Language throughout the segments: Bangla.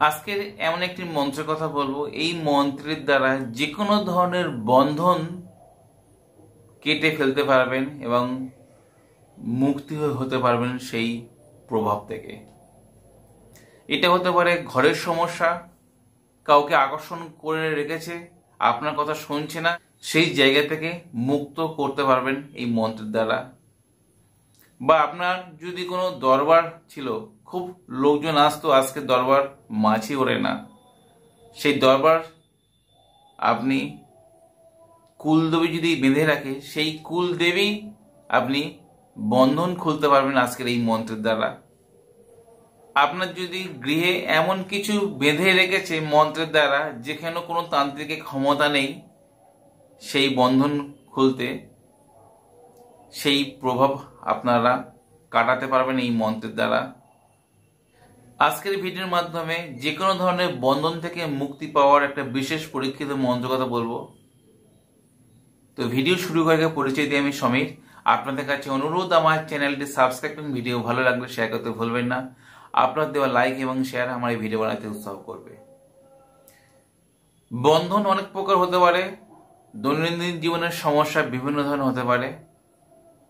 আজকের এমন একটি মন্ত্রের কথা বলবো, এই মন্ত্রের দ্বারা যে কোনো ধরনের বন্ধন কেটে ফেলতে পারবেন এবং মুক্তি হতে পারবেন সেই প্রভাব থেকে। এটা হতে পারে ঘরের সমস্যা, কাউকে আকর্ষণ করে রেখেছে, আপনার কথা শুনছে না, সেই জায়গা থেকে মুক্ত করতে পারবেন এই মন্ত্রের দ্বারা। বা আপনার যদি কোনো দরবার ছিল, খুব লোকজন আসতো, আজকে দরবার মাছি ওড়ে না, সেই দরবার আপনি কুলদেবী যদি বেঁধে রাখে, সেই কুলদেবী আপনি বন্ধন খুলতে পারবেন আজকের এই মন্ত্রের দ্বারা। আপনার যদি গৃহে এমন কিছু বেঁধে রেখেছে মন্ত্রের দ্বারা, যেখানে কোনো তান্ত্রিকের ক্ষমতা নেই সেই বন্ধন খুলতে, সেই প্রভাব আপনারা কাটাতে পারবেন এই মন্ত্রের দ্বারা। আজকের ভিডিওর মাধ্যমে যে কোনো ধরনের বন্ধন থেকে মুক্তি পাওয়ার একটা বিশেষ পরীক্ষিত মন্ত্র কথা বলবো। তো ভিডিও শুরু করার আগে পরিচয় দিয়ে আমি সমীর। আপনাদের কাছে অনুরোধ, আমার চ্যানেলটি সাবস্ক্রাইব করুন, ভিডিও ভালো লাগলে শেয়ার করতে ভুলবেন না। আপনার দেওয়া লাইক এবং শেয়ার আমার এই ভিডিও বানাতে উৎসাহ করবে। বন্ধন অনেক প্রকার হতে পারে, দৈনন্দিন জীবনের সমস্যা বিভিন্ন ধরনের হতে পারে।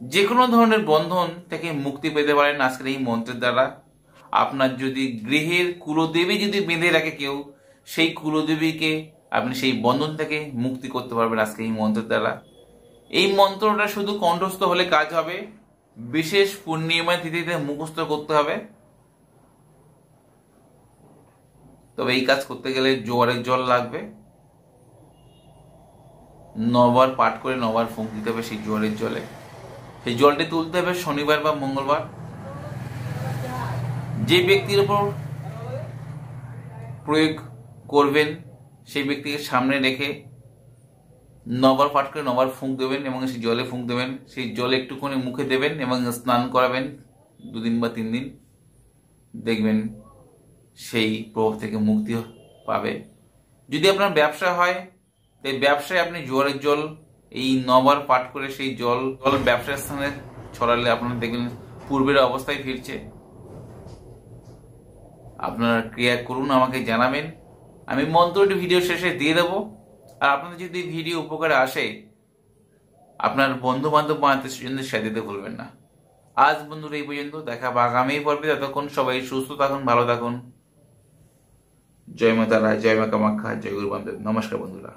যে কোনো ধরনের বন্ধন থেকে মুক্তি পেতে পারেন আজকের এই মন্ত্রের দ্বারা। আপনার যদি গৃহের কুলদেবী যদি বেঁধে রাখে কেউ, সেই কুলদেবীকে আপনি সেই বন্ধন থেকে মুক্তি করতে পারবেন আজকে এই মন্ত্রের দ্বারা। এই মন্ত্রটা শুধু কণ্ঠস্থ হলে কাজ হবে, বিশেষ পূর্ণিমা তিথিতে মুখস্থ করতে হবে। তবে এই কাজ করতে গেলে জোয়ারের জল লাগবে, 9 বার পাঠ করে 9 বার ফুঁক দিতে হবে সেই জোয়ারের জলে। সেই জলটি তুলতে হবে শনিবার বা মঙ্গলবার। যে ব্যক্তির উপর প্রয়োগ করবেন সেই ব্যক্তিকে সামনে রেখে 9 বার পাঠ করে 9 বার ফুঁক দেবেন এবং সেই জলে ফুঁক দেবেন। সেই জল একটুখানি মুখে দেবেন এবং স্নান করাবেন 2 দিন বা 3 দিন, দেখবেন সেই প্রভাব থেকে মুক্তি পাবে। যদি আপনার ব্যবসা হয়, তাই ব্যবসায় আপনি জোয়ারের জল এই 9 বার পাঠ করে সেই জল ব্যবসার স্থানে ছড়ালে আপনারা দেখবেন পূর্বের অবস্থায় ফিরছে। আপনারা ক্রিয়া করুন, আমাকে জানাবেন, আমি মন্ত্রটি ভিডিও শেষে দিয়ে দেবো। আর আপনাদের যদি ভিডিও উপকারে আসে, আপনার বন্ধু বান্ধব বানাতে সাথে দিতে ভুলবেন না। আজ বন্ধুরা এই পর্যন্ত, দেখা হবে আগামী পর্বে। ততক্ষণ সবাই সুস্থ থাকুন, ভালো থাকুন। জয় মা তারা, জয় মা কামাখ্যা, জয় গুরু বামদেব। নমস্কার বন্ধুরা।